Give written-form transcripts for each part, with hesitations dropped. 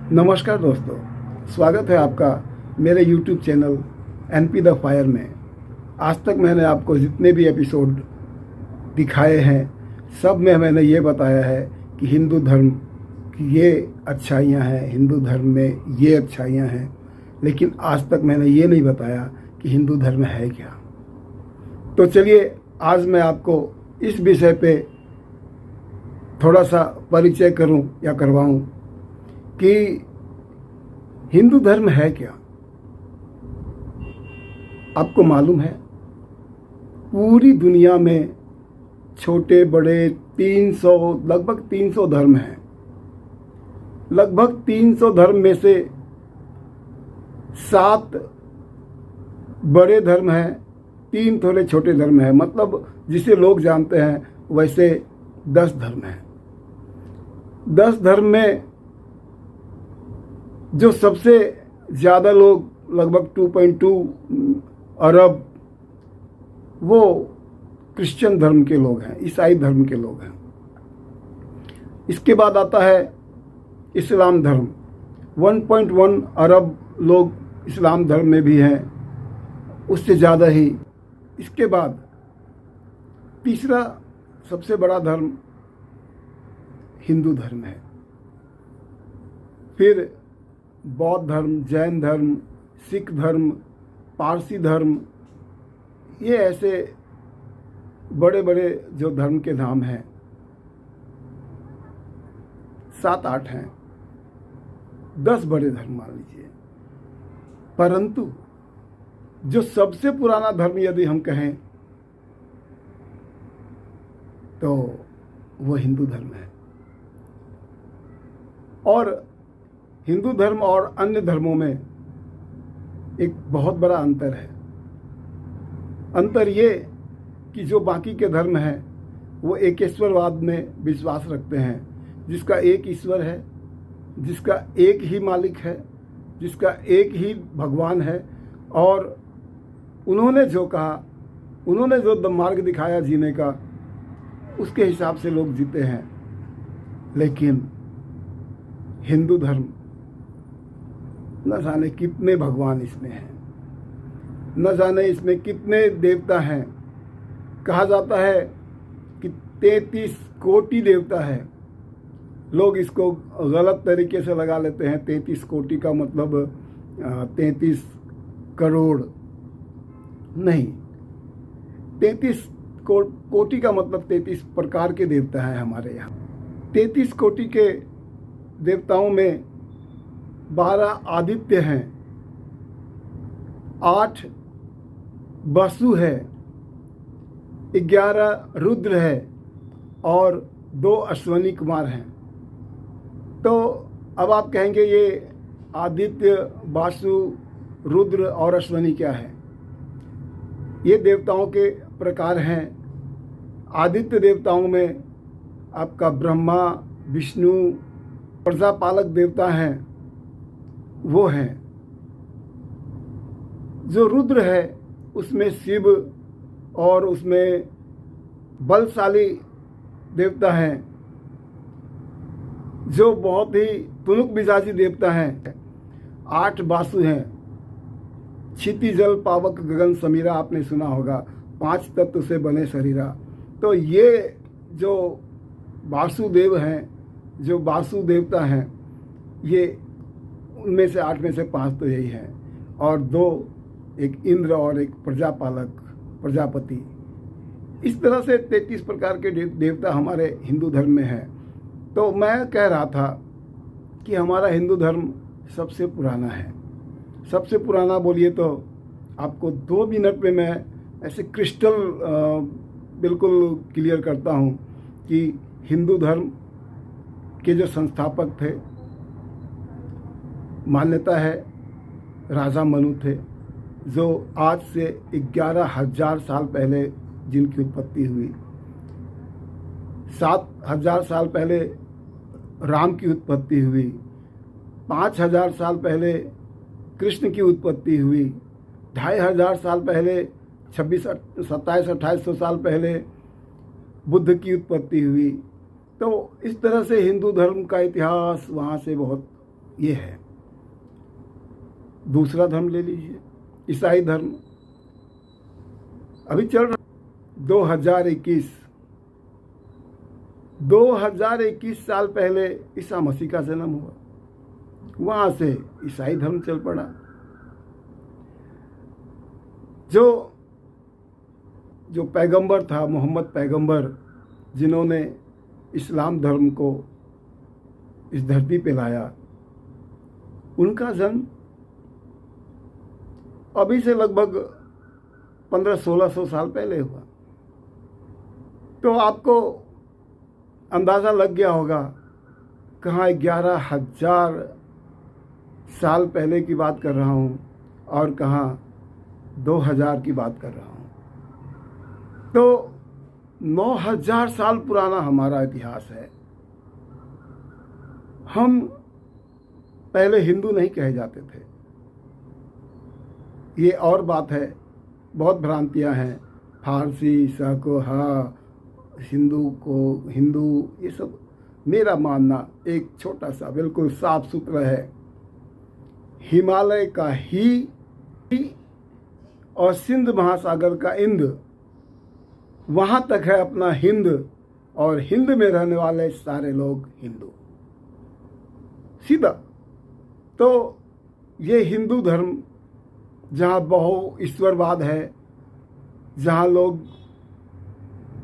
नमस्कार दोस्तों, स्वागत है आपका मेरे YouTube channel NP the fire में। आज तक मैंने आपको जितने भी एपिसोड दिखाए हैं सब में मैंने ये बताया है कि हिंदू धर्म की ये अच्छाइयाँ हैं, हिंदू धर्म में ये अच्छाइयाँ हैं, लेकिन आज तक मैंने ये नहीं बताया कि हिंदू धर्म है क्या। तो चलिए आज मैं आपको इस विषय पे थोड़ा सा परिचय करूं या करवाऊं कि हिंदू धर्म है क्या। आपको मालूम है पूरी दुनिया में छोटे बड़े 300 लगभग 300 धर्म हैं। लगभग 300 धर्म में से 7 बड़े धर्म हैं, 3 थोड़े छोटे धर्म हैं। मतलब जिसे लोग जानते हैं वैसे 10 धर्म हैं। 10 धर्म में जो सबसे ज़्यादा लोग लगभग 2.2 अरब वो क्रिश्चियन धर्म के लोग हैं, ईसाई धर्म के लोग हैं। इसके बाद आता है इस्लाम धर्म। 1.1 अरब लोग इस्लाम धर्म में भी हैं, उससे ज़्यादा ही। इसके बाद तीसरा सबसे बड़ा धर्म हिंदू धर्म है। फिर बौद्ध धर्म, जैन धर्म, सिख धर्म, पारसी धर्म, ये ऐसे बड़े बड़े जो धर्म के नाम हैं 7-8 हैं। 10 बड़े धर्म मान लीजिए। परंतु जो सबसे पुराना धर्म यदि हम कहें तो वो हिंदू धर्म है। और हिंदू धर्म और अन्य धर्मों में एक बहुत बड़ा अंतर है। अंतर ये कि जो बाकी के धर्म हैं वो एकेश्वरवाद में विश्वास रखते हैं, जिसका एक ईश्वर है, जिसका एक ही मालिक है, जिसका एक ही भगवान है। और उन्होंने जो कहा, उन्होंने जो मार्ग दिखाया जीने का, उसके हिसाब से लोग जीते हैं। लेकिन हिंदू धर्म न जाने कितने भगवान इसमें हैं, न जाने इसमें कितने देवता हैं। कहा जाता है कि 33 कोटि देवता है। लोग इसको गलत तरीके से लगा लेते हैं। 33 कोटि का मतलब 33 करोड़ नहीं, 33 कोटि का मतलब 33 प्रकार के देवता हैं हमारे यहाँ। 33 कोटि के देवताओं में 12 आदित्य हैं, 8 वसु है, 11 रुद्र है और 2 अश्वनी कुमार हैं। तो अब आप कहेंगे ये आदित्य, वासु, रुद्र और अश्वनी क्या है? ये देवताओं के प्रकार हैं। आदित्य देवताओं में आपका ब्रह्मा, विष्णु, प्रजापालक देवता हैं, वो हैं। जो रुद्र है उसमें शिव और उसमें बलशाली देवता हैं, जो बहुत ही तुनुक मिजाजी देवता हैं। 8 वासु हैं, क्षिति जल पावक गगन समीरा, आपने सुना होगा। 5 तत्व से बने शरीरा। तो ये जो वासुदेव हैं, जो वासु देवता हैं, ये उनमें से 8 में से 5 तो यही हैं। और 2 एक इंद्र और एक प्रजापालक, प्रजापति। इस तरह से 33 प्रकार के देवता हमारे हिंदू धर्म में हैं। तो मैं कह रहा था कि हमारा हिंदू धर्म सबसे पुराना है। सबसे पुराना बोलिए तो आपको 2 मिनट में मैं ऐसे क्रिस्टल बिल्कुल क्लियर करता हूँ कि हिंदू धर्म के जो संस्थापक थे, मान्यता है राजा मनु थे, जो आज से 11,000 साल पहले जिनकी उत्पत्ति हुई। 7,000 साल पहले राम की उत्पत्ति हुई। 5,000 साल पहले कृष्ण की उत्पत्ति हुई। 2,500 साल पहले 2700-2800 साल पहले बुद्ध की उत्पत्ति हुई। तो इस तरह से हिंदू धर्म का इतिहास वहाँ से बहुत ये है। दूसरा धर्म ले लीजिए, ईसाई धर्म। अभी चल रहा 2021 साल पहले ईसा मसीह का जन्म हुआ, वहाँ से ईसाई धर्म चल पड़ा। जो पैगंबर था, मोहम्मद पैगंबर, जिन्होंने इस्लाम धर्म को इस धरती पे लाया, उनका जन्म अभी से लगभग 1500-1600 साल पहले हुआ। तो आपको अंदाज़ा लग गया होगा कहाँ 11,000 साल पहले की बात कर रहा हूँ और कहाँ 2000 की बात कर रहा हूँ। तो 9000 साल पुराना हमारा इतिहास है। हम पहले हिंदू नहीं कहे जाते थे। ये और बात है, बहुत भ्रांतियां हैं। फारसी, शाकोहा, हिंदू, ये सब मेरा मानना एक छोटा सा बिल्कुल साफ सुथरा है। हिमालय का ही और सिंध महासागर का इंद, वहाँ तक है अपना हिंद, और हिंद में रहने वाले सारे लोग हिंदू, सीधा। तो ये हिंदू धर्म जहाँ बहु ईश्वरवाद है, जहाँ लोग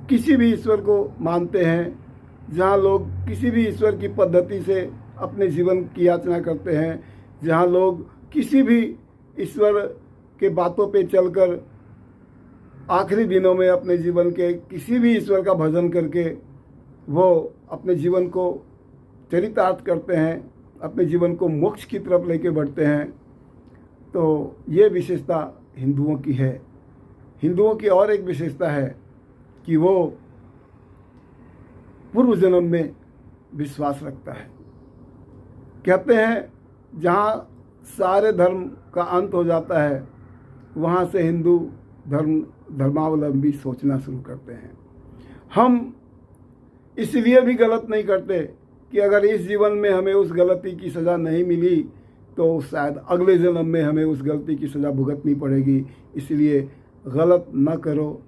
किसी भी ईश्वर को मानते हैं, जहाँ लोग किसी भी ईश्वर की पद्धति से अपने जीवन की याचना करते हैं, जहाँ लोग किसी भी ईश्वर के बातों पे चलकर आखिरी दिनों में अपने जीवन के किसी भी ईश्वर का भजन करके वो अपने जीवन को चरितार्थ करते हैं, अपने जीवन को मोक्ष की तरफ लेके बढ़ते हैं। तो ये विशेषता हिंदुओं की है। हिंदुओं की और एक विशेषता है कि वो पूर्व जन्म में विश्वास रखता है। कहते हैं जहाँ सारे धर्म का अंत हो जाता है, वहाँ से हिंदू धर्मावलंबी सोचना शुरू करते हैं। हम इसलिए भी गलत नहीं करते कि अगर इस जीवन में हमें उस गलती की सज़ा नहीं मिली तो शायद अगले जन्म में हमें उस गलती की सज़ा भुगतनी पड़ेगी। इसलिए गलत न करो,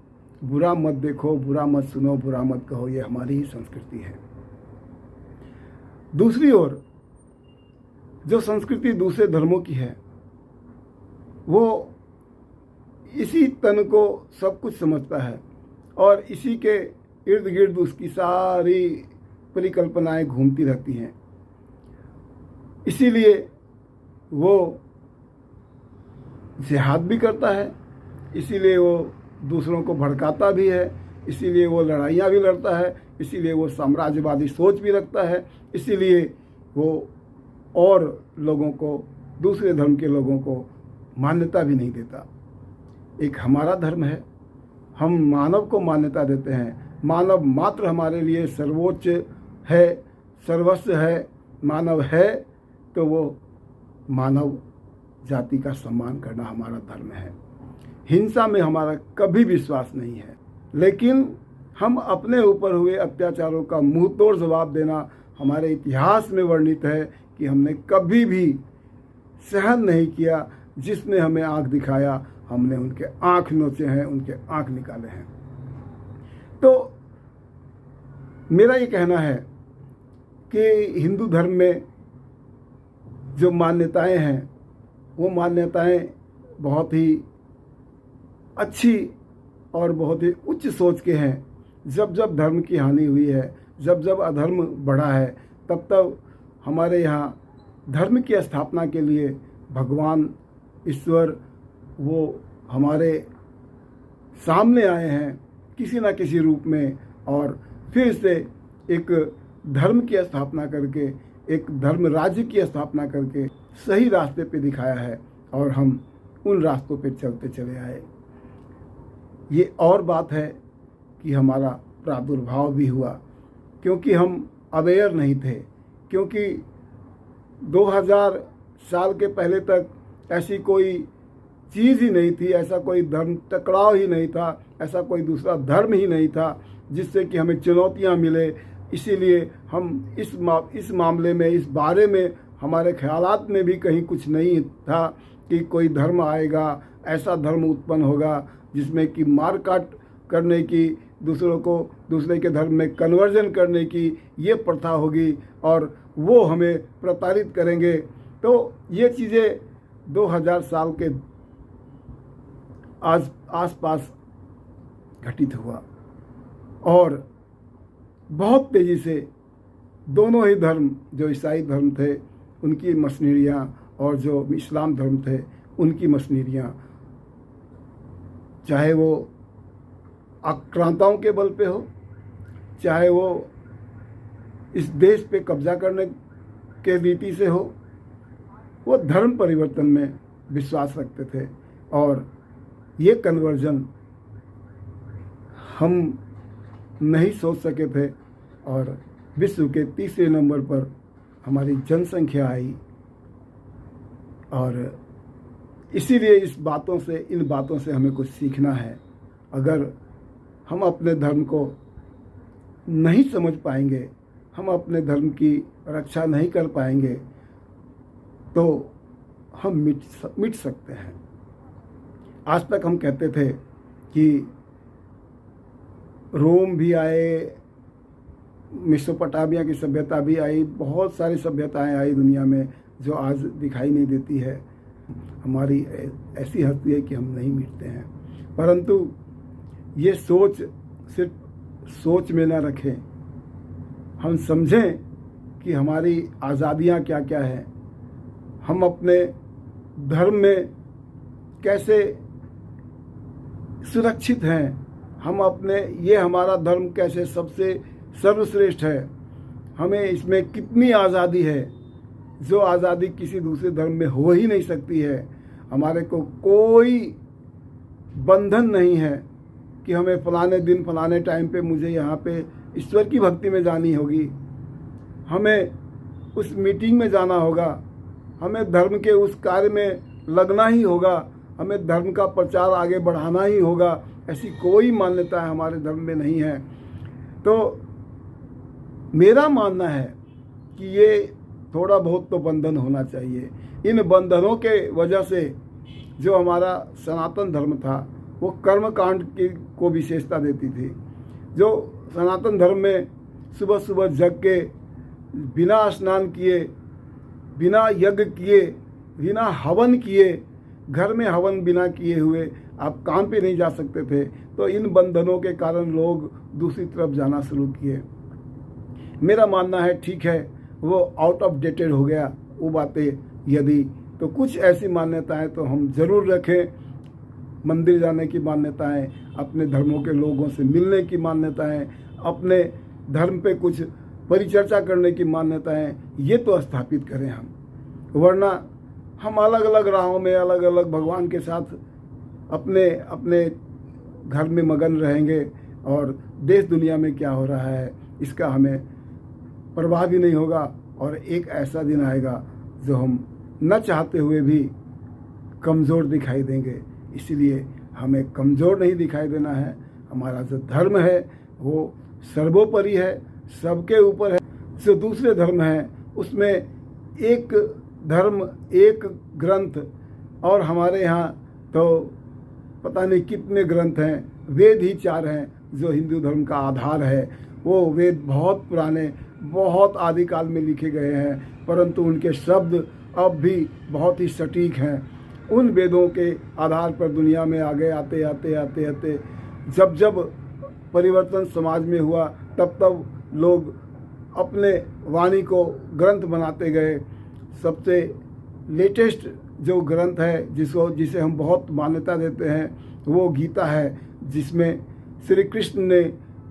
बुरा मत देखो, बुरा मत सुनो, बुरा मत कहो, ये हमारी ही संस्कृति है। दूसरी ओर जो संस्कृति दूसरे धर्मों की है, वो इसी तन को सब कुछ समझता है और इसी के इर्द गिर्द उसकी सारी परिकल्पनाएं घूमती रहती हैं। इसीलिए वो जिहाद भी करता है, इसीलिए वो दूसरों को भड़काता भी है, इसीलिए वो लड़ाइयाँ भी लड़ता है, इसीलिए वो साम्राज्यवादी सोच भी रखता है, इसीलिए वो और लोगों को, दूसरे धर्म के लोगों को मान्यता भी नहीं देता। एक हमारा धर्म है, हम मानव को मान्यता देते हैं। मानव मात्र हमारे लिए सर्वोच्च है, सर्वस्व है। मानव है तो वो मानव जाति का सम्मान करना हमारा धर्म है। हिंसा में हमारा कभी विश्वास नहीं है, लेकिन हम अपने ऊपर हुए अत्याचारों का मुंह तोड़ जवाब देना हमारे इतिहास में वर्णित है कि हमने कभी भी सहन नहीं किया। जिसने हमें आँख दिखाया, हमने उनके आँख नोचे हैं, उनके आँख निकाले हैं। तो मेरा ये कहना है कि हिंदू धर्म में जो मान्यताएं हैं, वो मान्यताएं बहुत ही अच्छी और बहुत ही उच्च सोच के हैं। जब जब धर्म की हानि हुई है, जब जब अधर्म बढ़ा है, तब तब हमारे यहाँ धर्म की स्थापना के लिए भगवान ईश्वर वो हमारे सामने आए हैं किसी न किसी रूप में, और फिर से एक धर्म की स्थापना करके, एक धर्म राज्य की स्थापना करके सही रास्ते पे दिखाया है और हम उन रास्तों पे चलते चले आए। ये और बात है कि हमारा प्रादुर्भाव भी हुआ क्योंकि हम अवेयर नहीं थे, क्योंकि 2000 साल के पहले तक ऐसी कोई चीज़ ही नहीं थी, ऐसा कोई धर्म टकराव ही नहीं था, ऐसा कोई दूसरा धर्म ही नहीं था जिससे कि हमें चुनौतियां मिले। इसीलिए हम इस मामले में, इस बारे में हमारे ख्यालात में भी कहीं कुछ नहीं था कि कोई धर्म आएगा, ऐसा धर्म उत्पन्न होगा जिसमें कि मार काट करने की, दूसरों को दूसरे के धर्म में कन्वर्जन करने की ये प्रथा होगी और वो हमें प्रताड़ित करेंगे। तो ये चीज़ें 2000 साल के आसपास घटित हुआ और बहुत तेज़ी से दोनों ही धर्म, जो ईसाई धर्म थे उनकी मशीनरियाँ और जो इस्लाम धर्म थे उनकी मशीनरियाँ, चाहे वो आक्रांताओं के बल पे हो, चाहे वो इस देश पे कब्जा करने के रीति से हो, वो धर्म परिवर्तन में विश्वास रखते थे और ये कन्वर्जन हम नहीं सोच सके थे और विश्व के तीसरे नंबर पर हमारी जनसंख्या आई। और इसीलिए इन बातों से हमें कुछ सीखना है। अगर हम अपने धर्म को नहीं समझ पाएंगे, हम अपने धर्म की रक्षा नहीं कर पाएंगे, तो हम मिट सकते हैं। आज तक हम कहते थे कि रोम भी आए, मेसोपोटामिया की सभ्यता भी आई, बहुत सारी सभ्यताएं आई दुनिया में जो आज दिखाई नहीं देती है। हमारी ऐसी हस्ती है कि हम नहीं मिटते हैं, परंतु ये सोच सिर्फ सोच में ना रखें, हम समझें कि हमारी आज़ादियाँ क्या क्या हैं, हम अपने धर्म में कैसे सुरक्षित हैं, हम अपने ये हमारा धर्म कैसे सबसे सर्वश्रेष्ठ है, हमें इसमें कितनी आज़ादी है जो आज़ादी किसी दूसरे धर्म में हो ही नहीं सकती है। हमारे को कोई बंधन नहीं है कि हमें फलाने दिन फलाने टाइम पे मुझे यहाँ पे ईश्वर की भक्ति में जानी होगी, हमें उस मीटिंग में जाना होगा, हमें धर्म के उस कार्य में लगना ही होगा, हमें धर्म का प्रचार आगे बढ़ाना ही होगा। ऐसी कोई मान्यता हमारे धर्म में नहीं है। तो मेरा मानना है कि ये थोड़ा बहुत तो बंधन होना चाहिए। इन बंधनों के वजह से जो हमारा सनातन धर्म था वो कर्मकांड को विशेषता देती थी। जो सनातन धर्म में सुबह सुबह जग के बिना स्नान किए, बिना यज्ञ किए, बिना हवन किए, घर में हवन बिना किए हुए आप काम पे नहीं जा सकते थे। तो इन बंधनों के कारण लोग दूसरी तरफ जाना शुरू किए। मेरा मानना है ठीक है, वो आउट ऑफ डेटेड हो गया वो बातें, यदि तो कुछ ऐसी मान्यताएं तो हम ज़रूर रखें। मंदिर जाने की मान्यताएं, अपने धर्मों के लोगों से मिलने की मान्यताएं, अपने धर्म पे कुछ परिचर्चा करने की मान्यताएं, ये तो स्थापित करें हम, वरना हम अलग अलग राहों में अलग अलग भगवान के साथ अपने अपने घर में मगन रहेंगे और देश दुनिया में क्या हो रहा है इसका हमें परवाह भी नहीं होगा। और एक ऐसा दिन आएगा जो हम न चाहते हुए भी कमज़ोर दिखाई देंगे। इसलिए हमें कमज़ोर नहीं दिखाई देना है। हमारा जो धर्म है वो सर्वोपरि है, सबके ऊपर है। जो दूसरे धर्म हैं उसमें एक धर्म, एक ग्रंथ, और हमारे यहाँ तो पता नहीं कितने ग्रंथ हैं, वेद ही 4 हैं जो हिंदू धर्म का आधार है। वो वेद बहुत पुराने, बहुत आदिकाल में लिखे गए हैं, परंतु उनके शब्द अब भी बहुत ही सटीक हैं। उन वेदों के आधार पर दुनिया में आगे आते आते आते आते जब जब परिवर्तन समाज में हुआ, तब तब लोग अपने वाणी को ग्रंथ बनाते गए। सबसे लेटेस्ट जो ग्रंथ है जिसे हम बहुत मान्यता देते हैं वो गीता है, जिसमें श्री कृष्ण ने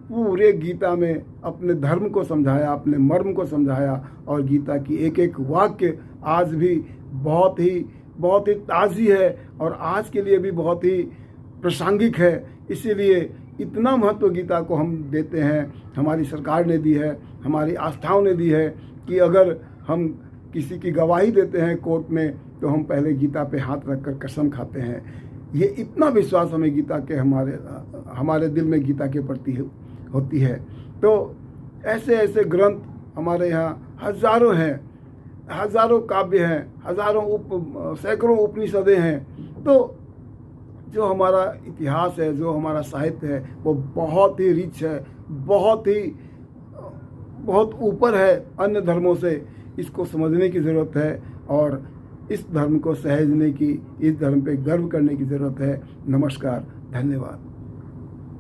पूरे गीता में अपने धर्म को समझाया, अपने मर्म को समझाया। और गीता की एक एक वाक्य आज भी बहुत ही ताज़ी है और आज के लिए भी बहुत ही प्रासंगिक है। इसीलिए इतना महत्व गीता को हम देते हैं, हमारी सरकार ने दी है, हमारी आस्थाओं ने दी है कि अगर हम किसी की गवाही देते हैं कोर्ट में तो हम पहले गीता पे हाथ रखकर कसम खाते हैं। ये इतना विश्वास हमें गीता के हमारे दिल में गीता के प्रति होती है। तो ऐसे ऐसे ग्रंथ हमारे यहाँ हजारों हैं हजारों काव्य हैं, सैकड़ों उपनिषदें हैं। तो जो हमारा इतिहास है, जो हमारा साहित्य है, वो बहुत ही रिच है, बहुत ऊपर है अन्य धर्मों से। इसको समझने की ज़रूरत है और इस धर्म को सहेजने की, इस धर्म पे गर्व करने की ज़रूरत है। नमस्कार, धन्यवाद।